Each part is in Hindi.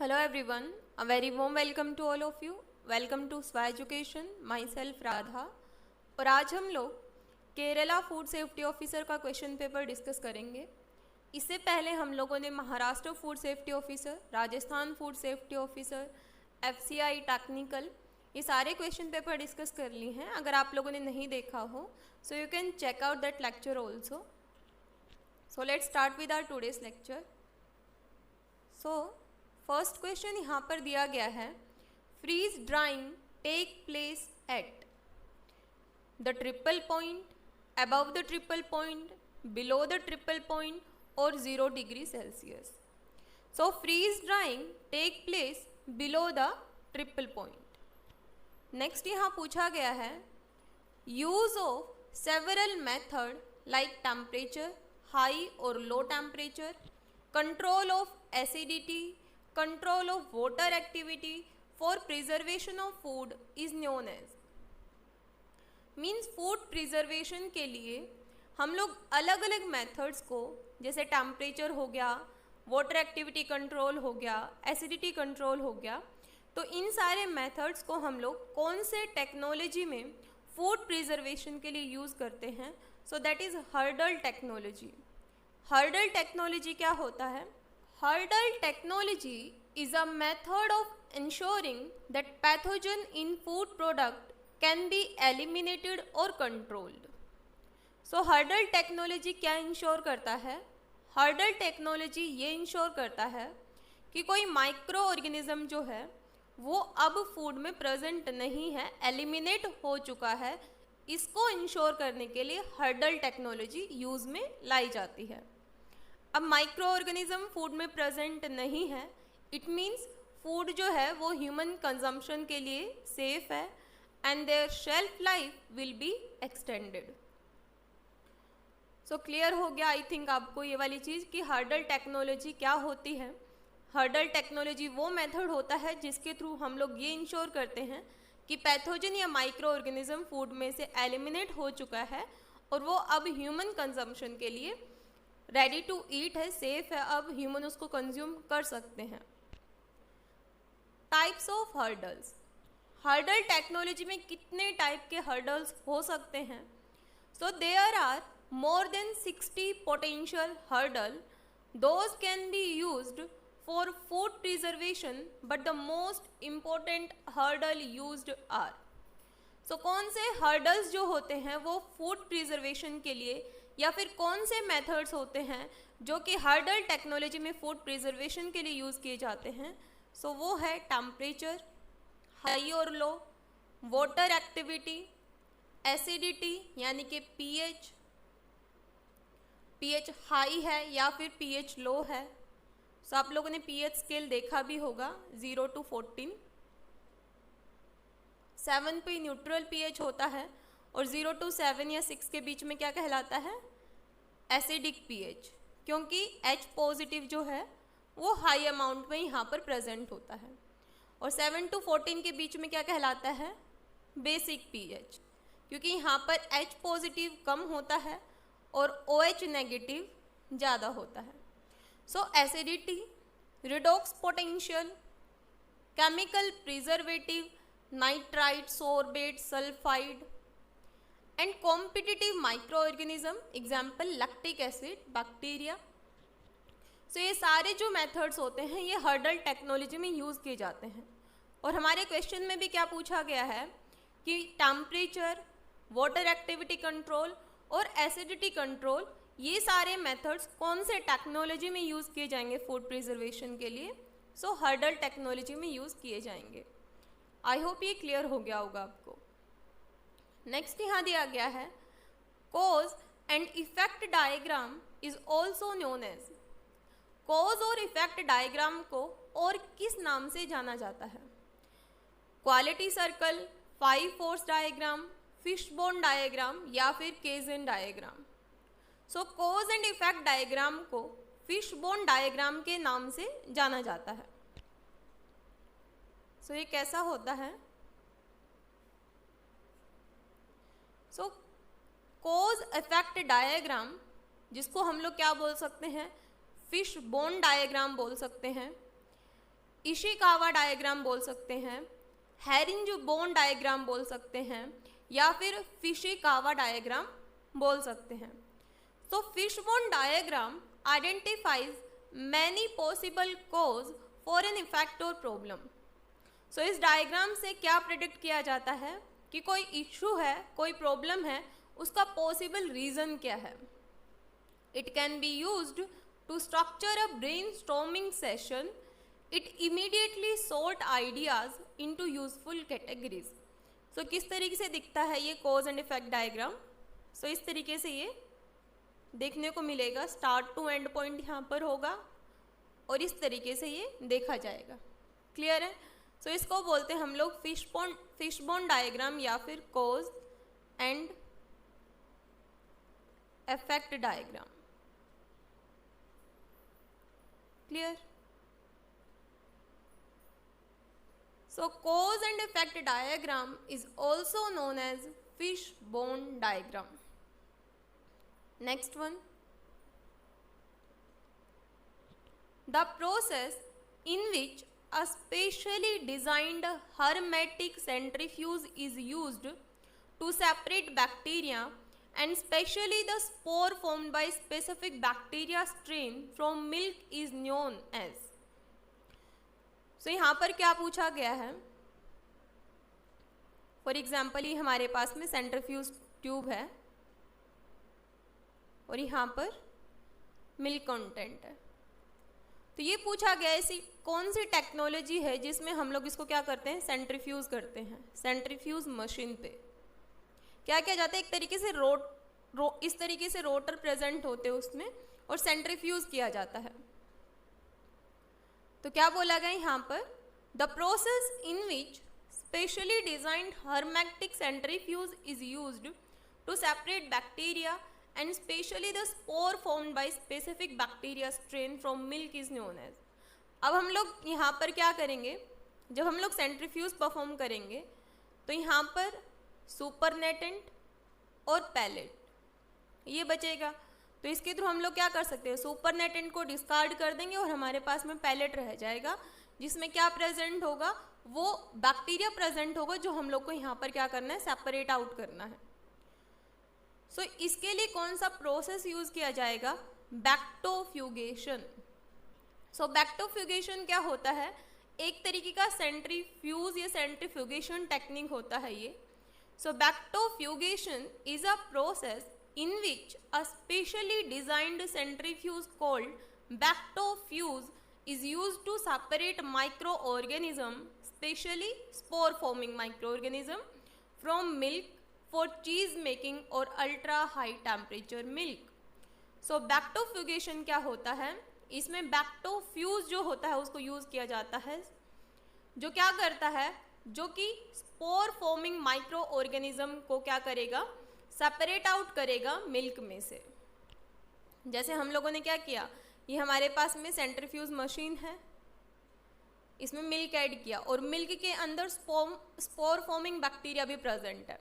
Hello everyone, a very warm welcome to all of you. Welcome to स्वा एजुकेशन, माई सेल्फ राधा। और आज हम लोग केरला फूड सेफ्टी ऑफिसर का क्वेश्चन पेपर डिस्कस करेंगे। इससे पहले हम लोगों ने Maharashtra food safety officer, Rajasthan food safety officer, FCI technical, ये सारे क्वेश्चन पेपर डिस्कस कर लिए हैं। अगर आप लोगों ने नहीं देखा हो so you can check out that lecture also. So let's start with our today's lecture. First question यहाँ पर दिया गया है, freeze drying take place at the triple point, above the triple point, below the triple point और 0 degree Celsius. So freeze drying take place below the triple point. Next यहाँ पूछा गया है, use of several method like temperature, high और low temperature, control of acidity, control of water activity for preservation of food is known as। Means food preservation के लिए हम लोग अलग अलग मेथड्स को, जैसे टेम्परेचर हो गया, वाटर एक्टिविटी कंट्रोल हो गया, एसिडिटी कंट्रोल हो गया, तो इन सारे मेथड्स को हम लोग कौन से टेक्नोलॉजी में फूड प्रिजर्वेशन के लिए यूज़ करते हैं? So that is hurdle technology. Hurdle technology क्या होता है? Hurdle technology is a method of ensuring that pathogen in food product can be eliminated or controlled। So hurdle technology क्या इंश्योर करता है? हर्डल टेक्नोलॉजी ये इंश्योर करता है कि कोई माइक्रो ऑर्गेनिज्म जो है वो अब फूड में प्रेजेंट नहीं है, एलिमिनेट हो चुका है। इसको इंश्योर करने के लिए हर्डल टेक्नोलॉजी यूज़ में लाई जाती है। अब माइक्रो ऑर्गेनिज्म फूड में प्रेजेंट नहीं है, इट मीन्स फूड जो है वो ह्यूमन कंजम्पशन के लिए सेफ है and their shelf life will be extended. So clear हो गया आई थिंक आपको ये वाली चीज़ कि हर्डल टेक्नोलॉजी क्या होती है। हर्डल टेक्नोलॉजी वो मेथड होता है जिसके थ्रू हम लोग ये इंश्योर करते हैं कि पैथोजन या माइक्रो ऑर्गेनिज्म फूड में से एलिमिनेट हो चुका है और वो अब ह्यूमन कंजम्पशन के लिए रेडी टू ईट है, सेफ है, अब ह्यूमन उसको कंज्यूम कर सकते हैं। Types of hurdles. Hurdle technology में कितने टाइप के हर्डल्स हो सकते हैं? So there are more than 60 potential hurdle. Those can be used for food preservation but the most important hurdle used are. So कौन से हर्डल्स जो होते हैं वो फूड प्रिजर्वेशन के लिए या फिर कौन से मेथड्स होते हैं जो कि हर्डल टेक्नोलॉजी में फूड प्रिजर्वेशन के लिए यूज़ किए जाते हैं? सो वो है टेम्परेचर, हाई और लो, वाटर एक्टिविटी, एसिडिटी यानी कि पीएच हाई है या फिर पीएच लो है। सो आप लोगों ने पीएच स्केल देखा भी होगा, 0 to 14। 7 पे न्यूट्रल पीएच होता है और 0 to 7 या 6 के बीच में क्या कहलाता है? एसिडिक पीएच, क्योंकि H पॉजिटिव जो है वो हाई अमाउंट में यहाँ पर प्रेजेंट होता है। और 7 to 14 के बीच में क्या कहलाता है? बेसिक पीएच, क्योंकि यहाँ पर H पॉजिटिव कम होता है और OH नेगेटिव ज़्यादा होता है। So acidity, redox potential, chemical preservative, nitrite, sorbate, sulphide and competitive micro organism, example lactic acid, bacteria. So ये सारे जो मेथड्स होते हैं ये हर्डल टेक्नोलॉजी में यूज़ किए जाते हैं। और हमारे क्वेश्चन में भी क्या पूछा गया है कि टेम्परेचर, वाटर एक्टिविटी कंट्रोल और एसिडिटी कंट्रोल, ये सारे मेथड्स कौन से टेक्नोलॉजी में यूज़ किए जाएंगे फूड प्रिजर्वेशन के लिए? सो हर्डल टेक्नोलॉजी में यूज़ किए जाएंगे। आई होप ये क्लियर हो गया होगा आपको। नेक्स्ट यहाँ दिया गया है, cause and effect diagram is also known as. Cause और इफेक्ट डायग्राम को और किस नाम से जाना जाता है? Quality circle, 5 force diagram, fishbone diagram या फिर केजन diagram. So cause and effect diagram को फिशबोन डायग्राम के नाम से जाना जाता है। सो ये कैसा होता है? सो कॉज इफेक्ट डायग्राम, जिसको हम लोग क्या बोल सकते हैं? फिश बोन डायग्राम बोल सकते हैं। इशिकावा डायग्राम बोल सकते हैं, हेरिंगबोन डायग्राम बोल सकते हैं, या फिर फिशिकावा डायग्राम बोल सकते हैं। So fishbone diagram identifies many possible cause for an effect or problem. So इस डायग्राम से क्या प्रेडिक्ट किया जाता है कि कोई इशू है, कोई प्रॉब्लम है, उसका पॉसिबल रीजन क्या है। It can be used to structure a brainstorming session. It immediately sort ideas into useful categories. So किस तरीके से दिखता है ये कॉज एंड इफेक्ट डायग्राम। सो इस तरीके से ये देखने को मिलेगा, स्टार्ट टू एंड पॉइंट यहाँ पर होगा और इस तरीके से ये देखा जाएगा। क्लियर है। सो इसको बोलते हैं हम लोग फिशबोन डायग्राम या फिर cause and effect diagram. Clear. So cause and effect diagram is also known as fishbone diagram. Next one, the process in which a specially designed hermetic centrifuge is used to separate bacteria and specially the spore formed by specific bacteria strain from milk is known as. So यहाँ पर क्या पूछा गया है, फॉर एग्जाम्पल ये हमारे पास में सेंट्रीफ्यूज ट्यूब है और यहाँ पर मिल्क कंटेंट है। तो ये पूछा गया ऐसी कौन सी टेक्नोलॉजी है जिसमें हम लोग इसको क्या करते हैं, सेंट्रीफ्यूज करते हैं। सेंट्रीफ्यूज मशीन पे क्या किया जाता है, एक तरीके से इस तरीके से रोटर प्रेजेंट होते हैं उसमें और सेंट्रीफ्यूज किया जाता है। तो क्या बोला गया यहाँ पर, the process in which specially designed hermetic centrifuge is used to separate bacteria and specially the spore formed by specific bacteria strain from milk is known as. अब हम लोग यहाँ पर क्या करेंगे, जब हम लोग सेंट्रीफ्यूज परफॉर्म करेंगे तो यहाँ पर सुपरनेटेंट और पैलेट ये बचेगा। तो इसके थ्रू हम लोग क्या कर सकते हैं, सुपरनेटेंट को डिस्कार्ड कर देंगे और हमारे पास में पैलेट रह जाएगा जिसमें क्या प्रेजेंट होगा, वो बैक्टीरिया प्रेजेंट होगा जो हम लोग को यहाँ पर क्या करना है, सेपरेट आउट करना है। सो इसके लिए कौन सा प्रोसेस यूज किया जाएगा, बैक्टोफ्यूगेशन। सो बैक्टोफ्यूगेशन क्या होता है, एक तरीके का सेंट्रीफ्यूज या सेंट्रीफ्यूगेशन टेक्निक होता है ये। So bactofugation is a process in which a specially designed centrifuge called bactofuge is used to separate microorganism, especially spore forming microorganism, from milk for cheese making or ultra high temperature milk. So बैक्टोफ्यूगेशन क्या होता है, इसमें बैक्टोफ्यूज जो होता है उसको यूज किया जाता है, जो क्या करता है, जो कि स्पोर फॉर्मिंग माइक्रो ऑर्गेनिज्म को क्या करेगा, सेपरेट आउट करेगा मिल्क में से। जैसे हम लोगों ने क्या किया, ये हमारे पास में सेंट्रीफ्यूज मशीन है, इसमें मिल्क ऐड किया और मिल्क के अंदर स्पोर फॉर्मिंग बैक्टीरिया भी प्रेजेंट है।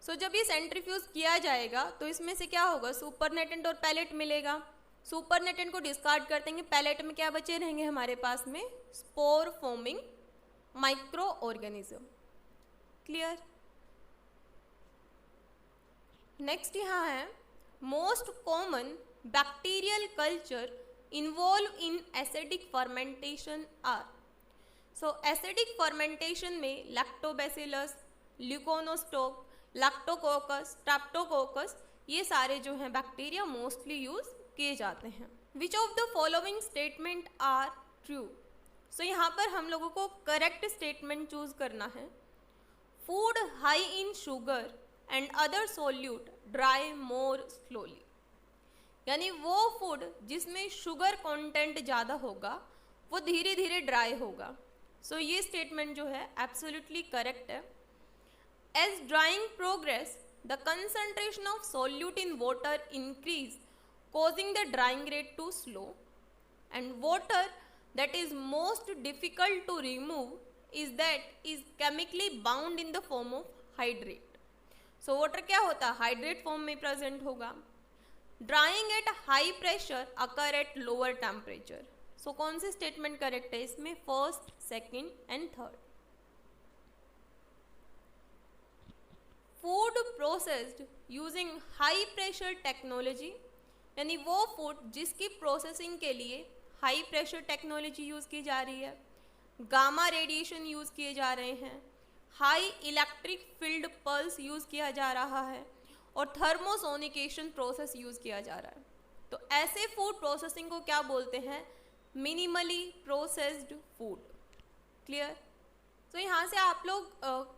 सो जब ये सेंट्रीफ्यूज किया जाएगा तो इसमें से क्या होगा, सुपरनेटेंट और पैलेट मिलेगा। सुपरनेटेंट को डिस्कार्ड कर देंगे, पैलेट में क्या बचे रहेंगे हमारे पास में, spore forming microorganism. Clear. Next यहाँ है, most common bacterial culture involve in acidic fermentation are. So acidic fermentation में लैक्टोबैसिलस, ल्यूकोनोस्टोक, लैक्टोकोकस, स्ट्रेप्टोकोकस, ये सारे जो हैं बैक्टीरिया मोस्टली यूज किए जाते हैं। Which of the following statement are true. So यहाँ पर हम लोगों को करेक्ट स्टेटमेंट चूज करना है। Food high in sugar and other solute dry more slowly, यानी वो फूड जिसमें शुगर कंटेंट ज़्यादा होगा वो धीरे धीरे ड्राई होगा। सो ये स्टेटमेंट जो है एब्सोल्युटली करेक्ट है। As drying progress the concentration of solute in water increase causing the drying rate to slow, and water that is most difficult to remove is chemically bound in the form of hydrate. So water क्या होता है, hydrate form में present होगा। Drying at high pressure occur at lower temperature. सो कौन सी स्टेटमेंट करेक्ट है इसमें? First, second and third. Food processed using high pressure technology, यानी वो फूड जिसकी प्रोसेसिंग के लिए हाई प्रेशर टेक्नोलॉजी यूज़ की जा रही है, गामा रेडिएशन यूज़ किए जा रहे हैं, high electric field pulse use किया जा रहा है और थर्मोसोनिकेशन प्रोसेस यूज़ किया जा रहा है। तो ऐसे फूड प्रोसेसिंग को क्या बोलते हैं? Minimally processed food. क्लियर? तो यहाँ से आप लोग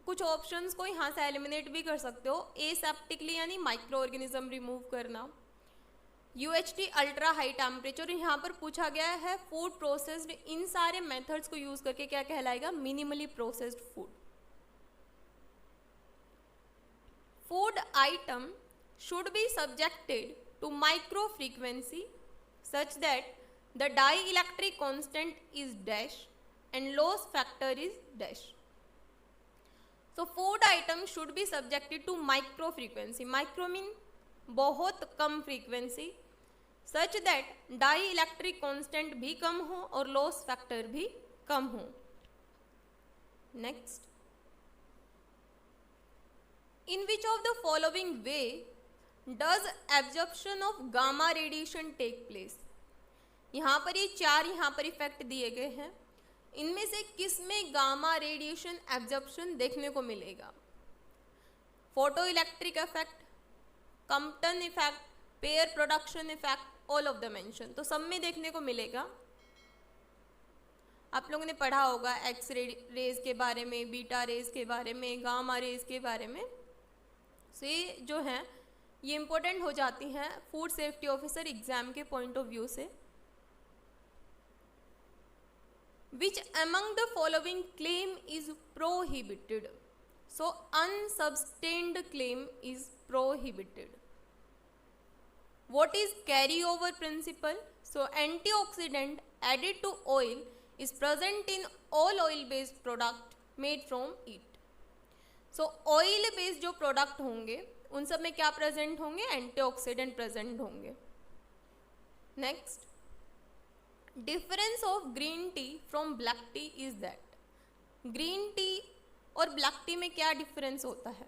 कुछ ऑप्शंस को यहाँ से एलिमिनेट भी कर सकते हो। एसेप्टिकली यानी माइक्रो ऑर्गेनिज्म रिमूव करना, UHT अल्ट्रा हाई टेम्परेचर, यहाँ पर पूछा गया है फूड प्रोसेस्ड, इन सारे मेथड्स को यूज़ करके क्या कहलाएगा? Minimally processed food. Food item should be subjected to micro frequency such that the dielectric constant is dash and loss factor is dash. So food item should be subjected to micro frequency. Micro mean बहुत कम frequency, such that dielectric constant भी कम हो और loss factor भी कम हो। Next, in which of the following way does absorption of gamma radiation take place? यहाँ पर ये चार यहाँ पर इफेक्ट दिए गए हैं, इनमें से किस में गामा रेडिएशन एब्जॉर्प्शन देखने को मिलेगा? Photo electric effect, Compton effect, pair production effect, all of the mention. तो सब में देखने को मिलेगा। आप लोगों ने पढ़ा होगा एक्स रेज के बारे में, बीटा रेज के बारे में, गामा रेज के बारे में। सो ये जो हैं ये इम्पोर्टेंट हो जाती हैं फूड सेफ्टी ऑफिसर एग्जाम के पॉइंट ऑफ व्यू से। Which among the following claim is prohibited? So unsubstantiated claim is prohibited. What is carry over principle? So antioxidant added to oil is present in all oil based product made from it. So oil based जो प्रोडक्ट होंगे उन सब में क्या प्रेजेंट होंगे? एंटीऑक्सीडेंट प्रेजेंट होंगे। Next, difference of green tea from black tea is that. Green tea और ब्लैक टी में क्या डिफरेंस होता है?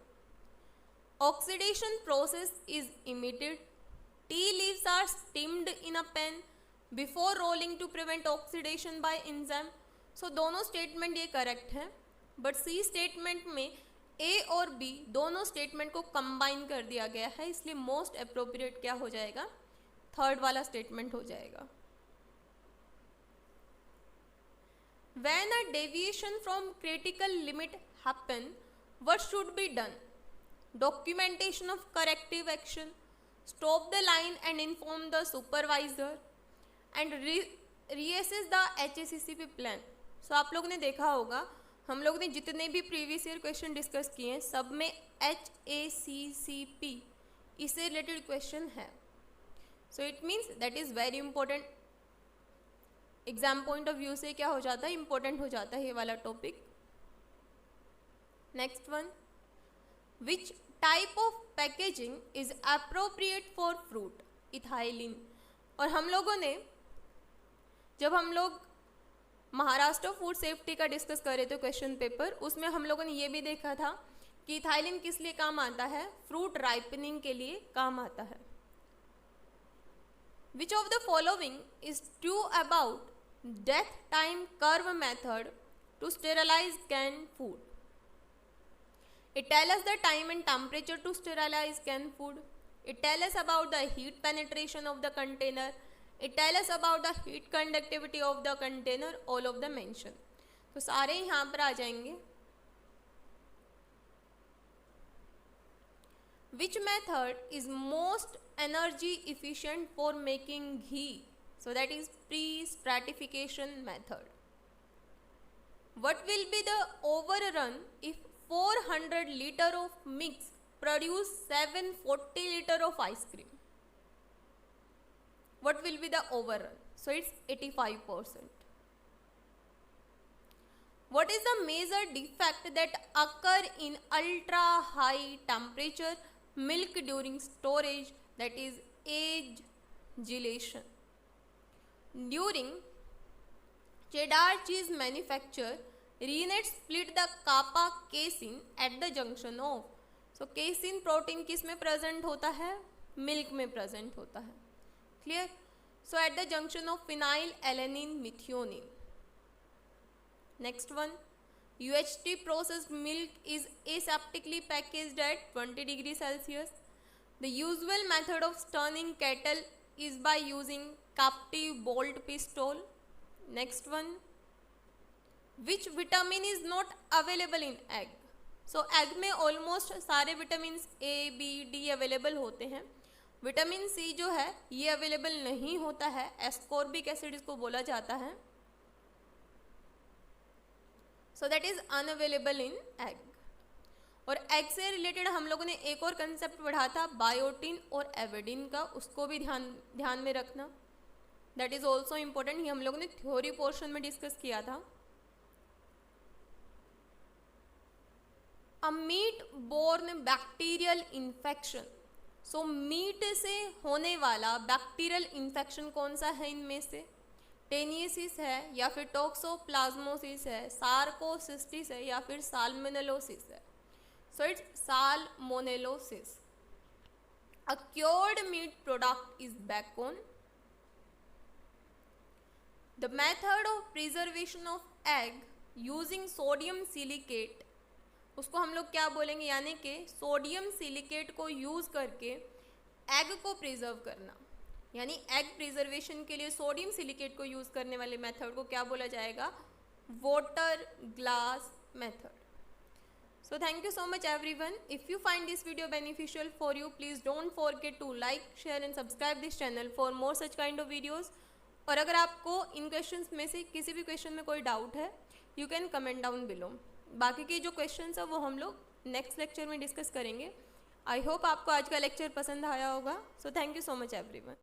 Oxidation process is emitted, tea leaves are steamed in a pan before rolling to prevent oxidation by enzyme. So दोनों स्टेटमेंट ये करेक्ट है, बट सी स्टेटमेंट में ए और बी दोनों स्टेटमेंट को कंबाइन कर दिया गया है, इसलिए मोस्ट अप्रोप्रिएट क्या हो जाएगा? थर्ड वाला स्टेटमेंट हो जाएगा। When a deviation from critical limit happen, what should be done? Documentation of corrective action, stop the line and inform the supervisor and reassess the HACCP plan. So आप लोगों ने देखा होगा, हम लोग ने जितने भी प्रीवियस ईयर क्वेश्चन डिस्कस किए हैं सब में HACCP इससे रिलेटेड क्वेश्चन है। So it means that is very important. Exam point of view से क्या हो जाता है? इंपॉर्टेंट हो जाता है ये वाला topic. Next one, which type of packaging is appropriate for fruit? Ethylene. और हम लोगों ने जब हम लोग महाराष्ट्र फूड सेफ्टी का डिस्कस कर रहे थे क्वेश्चन पेपर, उसमें हम लोगों ने ये भी देखा था कि इथाइलिन किस लिए काम आता है? फ्रूट राइपनिंग के लिए काम आता है। Which of the following is true about death time curve method to sterilize can food? It tell us the time and temperature to sterilize can food, it tell us about the heat penetration of the container, it tell us about the heat conductivity of the container, all of the mention। तो सारे यहाँ पर आ जाएंगे। Which method is most energy efficient for making ghee? So that is pre-stratification method. What will be the overrun if 400 liter of mix produce 740 liter of ice cream? What will be the overrun? So it's 85%. What is the major defect that occur in ultra high temperature milk during storage? That is agitation. During cheddar cheese manufacture, Rennet split the kappa casein at the junction of. So casein protein किस में प्रेजेंट होता है? मिल्क में प्रेजेंट होता है. Clear? So at the junction of phenyl alanine methionine. Next one, UHT processed milk is aseptically packaged at 20 degrees Celsius. The usual method of stunning cattle is by using captive bolt pistol. Next one, which vitamin is not available in egg? So egg में ऑलमोस्ट सारे vitamin A, B, D available होते हैं. विटामिन C जो है ये अवेलेबल नहीं होता है. एस्कॉर्बिक एसिड इसको बोला जाता है. So that is unavailable in egg. और एग से रिलेटेड हम लोगों ने एक और कंसेप्ट पढ़ा था बायोटिन और एवेडिन का, उसको भी ध्यान में रखना. That is also important. ये हम लोगों ने थ्योरी पोर्शन में डिस्कस किया था. A meat borne bacterial infection. So meat से होने वाला बैक्टीरियल इन्फेक्शन कौन सा है इनमें से? टेनियसिस है या फिर टॉक्सोप्लाज्मोसिस है, सार्कोसिस्टिस है या फिर साल्मोनेलोसिस है. So it's salmonellosis. A cured meat product is bacon. The method of preservation of egg using sodium silicate, उसको हम लोग क्या बोलेंगे? यानी कि सोडियम सिलिकेट को यूज़ करके एग को प्रिजर्व करना. यानी एग प्रिजर्वेशन के लिए सोडियम सिलिकेट को यूज़ करने वाले मेथड को क्या बोला जाएगा? Water glass method. So thank you so much everyone. If you find this video beneficial for you, please don't forget to like, share and subscribe this channel for more such kind of videos. और अगर आपको इन क्वेश्चंस में से किसी भी क्वेश्चन में कोई डाउट है, you can comment down below. बाकी के जो क्वेश्चंस है वो हम लोग नेक्स्ट लेक्चर में डिस्कस करेंगे. आई होप आपको आज का लेक्चर पसंद आया होगा. So thank you so much everyone.